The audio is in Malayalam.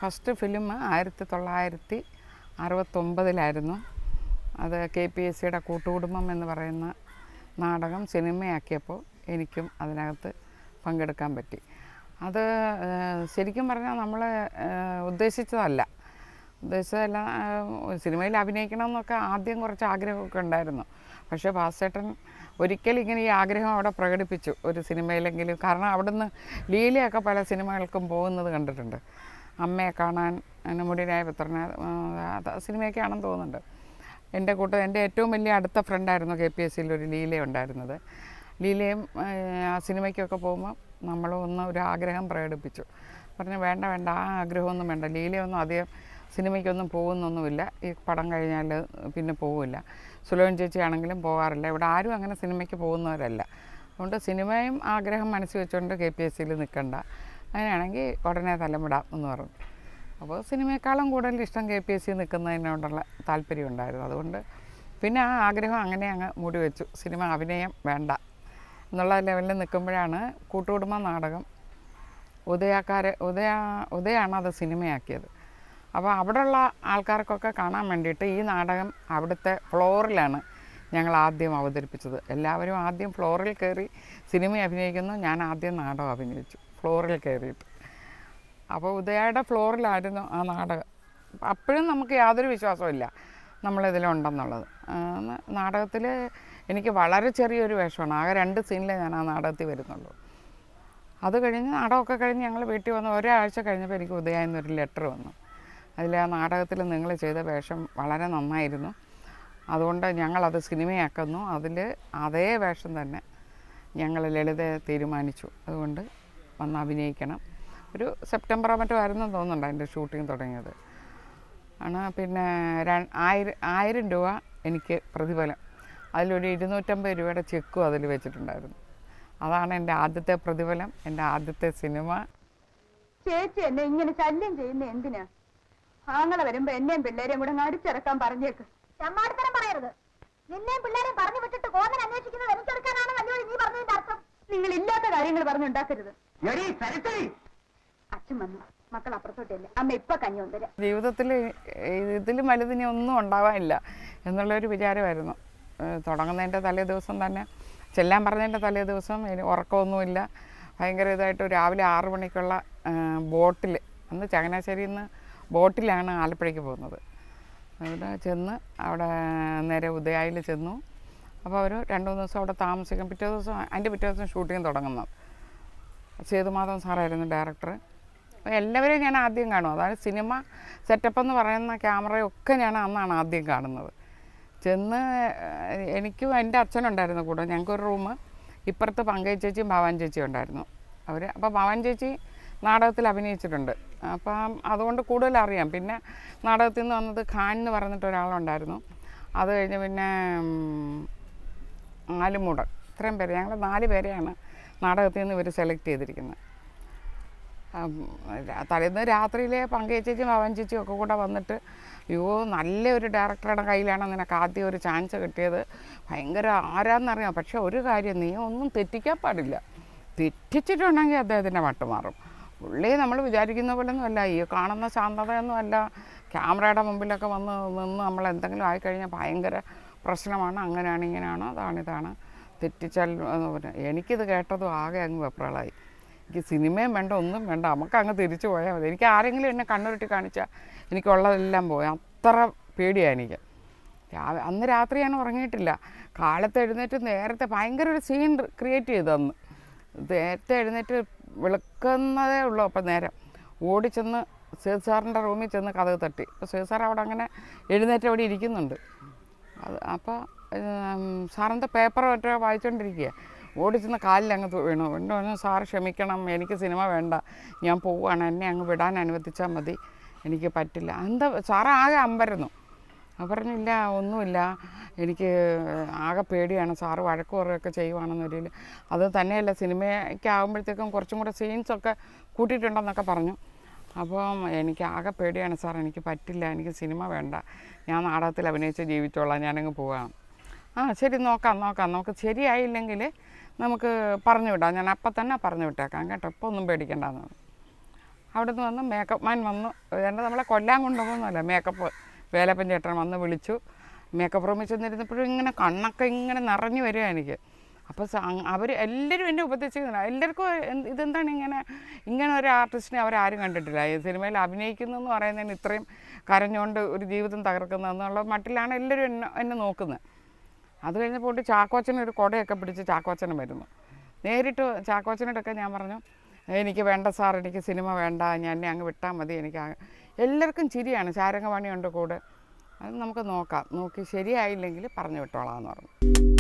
ഫസ്റ്റ് ഫിലിം 1969 അത് KPSCയുടെ കൂട്ടുകുടുംബം എന്ന് പറയുന്ന നാടകം സിനിമയാക്കിയപ്പോൾ എനിക്കും അതിനകത്ത് പങ്കെടുക്കാൻ പറ്റി. അത് ശരിക്കും പറഞ്ഞാൽ നമ്മൾ ഉദ്ദേശിച്ചതല്ല. സിനിമയിൽ അഭിനയിക്കണമെന്നൊക്കെ ആദ്യം കുറച്ച് ആഗ്രഹമൊക്കെ ഉണ്ടായിരുന്നു. പക്ഷേ ഭാസ്ചേട്ടൻ ഒരിക്കലും ഇങ്ങനെ ഈ ആഗ്രഹം അവിടെ പ്രകടിപ്പിച്ചു, ഒരു സിനിമയിലെങ്കിലും. കാരണം അവിടുന്ന് ലീലയൊക്കെ പല സിനിമകൾക്കും പോകുന്നത് കണ്ടിട്ടുണ്ട്. അമ്മയെ കാണാൻ, മുടിരായ പുത്രനെ സിനിമയൊക്കെ ആണെന്ന് തോന്നുന്നുണ്ട്. എൻ്റെ ഏറ്റവും വലിയ അടുത്ത ഫ്രണ്ടായിരുന്നു KPSCയിൽ ഒരു ലീല ഉണ്ടായിരുന്നത്. ലീലയും ആ സിനിമയ്ക്കൊക്കെ പോകുമ്പോൾ നമ്മളും ഒരു ആഗ്രഹം പ്രകടിപ്പിച്ചു. പറഞ്ഞു വേണ്ട ആ ആഗ്രഹമൊന്നും വേണ്ട, ലീലയൊന്നും അധികം സിനിമയ്ക്കൊന്നും പോകുന്നൊന്നുമില്ല, ഈ പടം കഴിഞ്ഞാൽ പിന്നെ പോവില്ല. സുലോചന ചേച്ചി ആണെങ്കിലും പോകാറില്ല, ഇവിടെ ആരും അങ്ങനെ സിനിമയ്ക്ക് പോകുന്നവരല്ല. അതുകൊണ്ട് സിനിമയും ആഗ്രഹം മനസ്സിൽ വെച്ചുകൊണ്ട് KPSCയിൽ നിൽക്കണ്ട, അങ്ങനെയാണെങ്കിൽ ഉടനെ തലമിടാം എന്ന് പറഞ്ഞു. അപ്പോൾ സിനിമയെക്കാളും കൂടുതൽ ഇഷ്ടം KPSC നിൽക്കുന്നതിനോടുള്ള താല്പര്യം ഉണ്ടായിരുന്നു. അതുകൊണ്ട് പിന്നെ ആ ആഗ്രഹം അങ്ങനെ അങ്ങ് മൂടി വെച്ചു. സിനിമ അഭിനയം വേണ്ട എന്നുള്ള ലെവലിൽ നിൽക്കുമ്പോഴാണ് കൂട്ടുകുടുംബ നാടകം ഉദയാണ് അത് സിനിമയാക്കിയത്. അപ്പോൾ അവിടെയുള്ള ആൾക്കാർക്കൊക്കെ കാണാൻ വേണ്ടിയിട്ട് ഈ നാടകം അവിടുത്തെ ഫ്ലോറിലാണ് ഞങ്ങൾ ആദ്യം അവതരിപ്പിച്ചത്. എല്ലാവരും ആദ്യം ഫ്ലോറിൽ കയറി സിനിമ അഭിനയിക്കുന്നു, ഞാൻ ആദ്യം നാടകം അഭിനയിച്ചു ഫ്ലോറിൽ കയറിയിട്ട്. അപ്പോൾ ഉദയയുടെ ഫ്ലോറിലായിരുന്നു ആ നാടകം. അപ്പോഴും നമുക്ക് യാതൊരു വിശ്വാസമില്ല നമ്മളിതിലുണ്ടെന്നുള്ളത്. നാടകത്തിൽ എനിക്ക് വളരെ ചെറിയൊരു വേഷമാണ്, ആകെ 2 സീനിലേ ഞാൻ ആ നാടകത്തിൽ വരുന്നുള്ളൂ. അത് കഴിഞ്ഞ് നാടകമൊക്കെ കഴിഞ്ഞ് ഞങ്ങൾ വീട്ടിൽ വന്ന് ഒരാഴ്ച കഴിഞ്ഞപ്പോൾ എനിക്ക് ഉദയ എന്നൊരു ലെറ്റർ വന്നു. അതിൽ ആ നാടകത്തിൽ നിങ്ങൾ ചെയ്ത വേഷം വളരെ നന്നായിരുന്നു, അതുകൊണ്ട് ഞങ്ങളത് സിനിമയാക്കുന്നു, അതിൽ അതേ വേഷം തന്നെ ഞങ്ങൾ ലളിതയെ തീരുമാനിച്ചു, അതുകൊണ്ട് വന്ന് അഭിനയിക്കണം. ഒരു സെപ്റ്റംബറോ മറ്റോ ആയിരുന്നു തോന്നുന്നുണ്ട് അതിൻ്റെ ഷൂട്ടിംഗ് തുടങ്ങിയത് ആണ്. പിന്നെ 1000 രൂപ എനിക്ക് പ്രതിഫലം, അതിലൊരു 250 രൂപയുടെ ചെക്കും അതിൽ വെച്ചിട്ടുണ്ടായിരുന്നു. അതാണ് എൻ്റെ ആദ്യത്തെ പ്രതിഫലം, എൻ്റെ ആദ്യത്തെ സിനിമ. ചേച്ചി എന്നെ ഇങ്ങനെ ശല്യം ചെയ്യുന്ന എന്തിനാ? ആങ്ങളെ വരുമ്പോ എന്നെയും പിള്ളേരെയും കൂടെ അടിച്ചിറക്കാൻ പറഞ്ഞേക്ക്. ചമ്മാടിത്തരം പറയരുത്. നിന്നെയും പിള്ളേരെയും പറഞ്ഞു വിട്ടിട്ട് കോന്നൻ അന്വേഷിക്കുന്നത് എനിക്കെടുക്കാനാണ് വല്ലോടി നീ പറഞ്ഞതിന്റെ അർത്ഥം. നിങ്ങൾ ഇല്ലാത്ത കാര്യങ്ങൾ പറഞ്ഞുണ്ടാക്കരുത്. അച്ഛൻ വന്നു, മക്കൾ അപ്പുറത്തോട്ടില്ല, അമ്മ ഇപ്പൊ കഞ്ഞി കൊണ്ടുവരാം. ജീവിതത്തിൽ ഇതിലും വലുതിനെ ഒന്നും ഉണ്ടാവാനില്ല എന്നുള്ളൊരു വിചാരമായിരുന്നു. തുടങ്ങുന്നതിൻ്റെ തലേ ദിവസം തന്നെ, ചെല്ലാൻ പറഞ്ഞതിൻ്റെ തലേ ദിവസം ഉറക്കമൊന്നുമില്ല, ഭയങ്കര ഇതായിട്ട് രാവിലെ 6 മണിക്കുള്ള ബോട്ടിൽ, അന്ന് ചങ്ങനാശ്ശേരിയിൽ നിന്ന് ബോട്ടിലാണ് ആലപ്പുഴയ്ക്ക് പോകുന്നത്. അവിടെ ചെന്ന് അവിടെ നേരെ ഉദയായിൽ ചെന്നു. അപ്പോൾ അവർ 2-3 ദിവസം അവിടെ താമസിക്കും. പിറ്റേ ദിവസം ഷൂട്ടിങ് തുടങ്ങുന്നത്. സേതുമാധവൻ സാറായിരുന്നു ഡയറക്ടർ. എല്ലാവരെയും ഞാൻ ആദ്യം കാണും. അതായത് സിനിമ സെറ്റപ്പ് എന്ന് പറയുന്ന ക്യാമറയൊക്കെ ഞാൻ അന്നാണ് ആദ്യം കാണുന്നത്. ചെന്ന് എനിക്കും എൻ്റെ അച്ഛനുണ്ടായിരുന്നു കൂടെ. ഞങ്ങൾക്കൊരു റൂം, ഇപ്പുറത്ത് പങ്കജ് ചേച്ചിയും ഭവാൻ ചേച്ചിയും ഉണ്ടായിരുന്നു. അപ്പോൾ ഭവാൻ ചേച്ചി നാടകത്തിൽ അഭിനയിച്ചിട്ടുണ്ട്, അപ്പം അതുകൊണ്ട് കൂടുതൽ അറിയാം. പിന്നെ നാടകത്തിൽ നിന്ന് വന്നത് ഖാൻ എന്ന് പറഞ്ഞിട്ട് ഒരാളുണ്ടായിരുന്നു. അത് കഴിഞ്ഞ് പിന്നെ ആലുമൂടൻ, ഇത്രയും പേര്, ഞങ്ങൾ 4 പേരെയാണ് നാടകത്തിൽ നിന്ന് ഇവർ സെലക്ട് ചെയ്തിരിക്കുന്നത്. തലേന്ന് രാത്രിയിലെ പങ്കജ് ചേച്ചിയും ഭവാൻ ചേച്ചിയും ഒക്കെ കൂടെ വന്നിട്ട്, നല്ലൊരു ഡയറക്ടറുടെ കയ്യിലാണ് നിനക്ക് ആദ്യം ഒരു ചാൻസ് കിട്ടിയത്, ഭയങ്കര ആരാന്നറിയാം, പക്ഷെ ഒരു കാര്യം, നീ ഒന്നും തെറ്റിക്കാൻ പാടില്ല, തെറ്റിച്ചിട്ടുണ്ടെങ്കിൽ അദ്ദേഹത്തിൻ്റെ മട്ട് മാറും. പുള്ളി നമ്മൾ വിചാരിക്കുന്ന പോലൊന്നും അല്ല, ഈ കാണുന്ന ശാന്തതയൊന്നും അല്ല. ക്യാമറയുടെ മുമ്പിലൊക്കെ വന്ന് നിന്ന് നമ്മൾ എന്തെങ്കിലും ആയിക്കഴിഞ്ഞാൽ ഭയങ്കര പ്രശ്നമാണ്, അങ്ങനെയാണ് ഇങ്ങനെയാണ് ഇതാണ് തെറ്റിച്ചാൽ. എനിക്കിത് കേട്ടതും ആകെ അങ്ങ് വെപ്രാളായി. എനിക്ക് സിനിമയും വേണ്ട, ഒന്നും വേണ്ട, നമുക്ക് അങ്ങ് തിരിച്ചു പോയാൽ മതി. എനിക്ക് ആരെങ്കിലും എന്നെ കണ്ണുരുട്ടി കാണിച്ചാൽ എനിക്കുള്ളതെല്ലാം പോയി, അത്ര പേടിയാണ് എനിക്ക്. അന്ന് രാത്രി ഞാൻ ഉറങ്ങിയിട്ടില്ല. കാലത്ത് എഴുന്നേറ്റ് നേരത്തെ ഭയങ്കര ഒരു സീൻ ക്രിയേറ്റ് ചെയ്തു. അന്ന് നേരത്തെ എഴുന്നേറ്റ് വിളിക്കുന്നതേ ഉള്ളൂ. അപ്പം നേരം ഓടിച്ചെന്ന് സേത് സാറിൻ്റെ റൂമിൽ ചെന്ന് കഥക് തട്ടി. അപ്പോൾ സേത് സാർ അവിടെ അങ്ങനെ എഴുന്നേറ്റ് അവിടെ ഇരിക്കുന്നുണ്ട്. അപ്പോൾ സാറിൻ്റെ പേപ്പർ മറ്റോ വായിച്ചുകൊണ്ടിരിക്കുക. ഓടിച്ചെന്ന് കാലിൽ അങ്ങ് വീണു. പറഞ്ഞു, സാർ ക്ഷമിക്കണം, എനിക്ക് സിനിമ വേണ്ട, ഞാൻ പോവുകയാണ്, എന്നെ അങ്ങ് വിടാൻ അനുവദിച്ചാൽ മതി, എനിക്ക് പറ്റില്ല. എന്താ സാറ് ആകെ അമ്പരന്നു. പറഞ്ഞില്ല, ഒന്നുമില്ല, എനിക്ക് ആകെ പേടിയാണ്, സാറ് വഴക്ക് പറയുകയൊക്കെ ചെയ്യുവാണെന്നൊരു. അത് തന്നെയല്ല, സിനിമയ്ക്കാകുമ്പോഴത്തേക്കും കുറച്ചും കൂടെ സീൻസൊക്കെ കൂട്ടിയിട്ടുണ്ടെന്നൊക്കെ പറഞ്ഞു. അപ്പം എനിക്ക് ആകെ പേടിയാണ് സാർ, എനിക്ക് പറ്റില്ല, എനിക്ക് സിനിമ വേണ്ട, ഞാൻ നാടകത്തിൽ അഭിനയിച്ച് ജീവിച്ചോളാം, ഞാനങ്ങ് പോവാം. ശരി, നോക്കാം, നമുക്ക് ശരിയായില്ലെങ്കിൽ നമുക്ക് പറഞ്ഞു വിടാം, ഞാൻ അപ്പം തന്നെ പറഞ്ഞു വിട്ടേക്കാം കേട്ടോ, ഇപ്പോൾ ഒന്നും പേടിക്കണ്ടെന്ന്. അവിടെ നിന്ന് വന്ന് മേക്കപ്പ് മാൻ വന്നു. എൻ്റെ നമ്മളെ കൊല്ലാൻ കൊണ്ടുപോകുന്നല്ല, മേക്കപ്പ് വേലപ്പൻ ചേട്ടൻ വന്ന് വിളിച്ചു. മേക്കപ്പ് റൂമിൽ ചെന്നിരുന്നപ്പോഴും ഇങ്ങനെ കണ്ണൊക്കെ ഇങ്ങനെ നിറഞ്ഞു വരിക എനിക്ക്. അപ്പോൾ അവർ എല്ലാവരും എന്നെ ഉപദേശിക്കുന്നില്ല. എല്ലാവർക്കും ഇതെന്താണ് ഇങ്ങനെ ഒരു ആർട്ടിസ്റ്റിനെ അവരാരും കണ്ടിട്ടില്ല. ഈ സിനിമയിൽ അഭിനയിക്കുന്നു എന്ന് പറയുന്നതിന് ഇത്രയും കരഞ്ഞുകൊണ്ട് ഒരു ജീവിതം തകർക്കുന്നതെന്നുള്ള മട്ടിലാണ് എല്ലാവരും എന്നെ നോക്കുന്നത്. അത് കഴിഞ്ഞപ്പോൾ ചാക്കോച്ചനൊരു കുടയൊക്കെ പിടിച്ച് ചാക്കോച്ചനും വരുന്നു. നേരിട്ട് ചാക്കോച്ചനോടൊക്കെ ഞാൻ പറഞ്ഞു, എനിക്ക് വേണ്ട സാർ, എനിക്ക് സിനിമ വേണ്ട, എന്നെ അങ്ങ് വിട്ടാൽ മതി. എല്ലാവർക്കും ചിരിയാണ്. ശാരംഗവാണിയുണ്ട് കൂടെ. അത് നമുക്ക് നോക്കാം, നോക്കി ശരിയായില്ലെങ്കിൽ പറഞ്ഞു വിട്ടോളാം എന്ന് പറഞ്ഞു.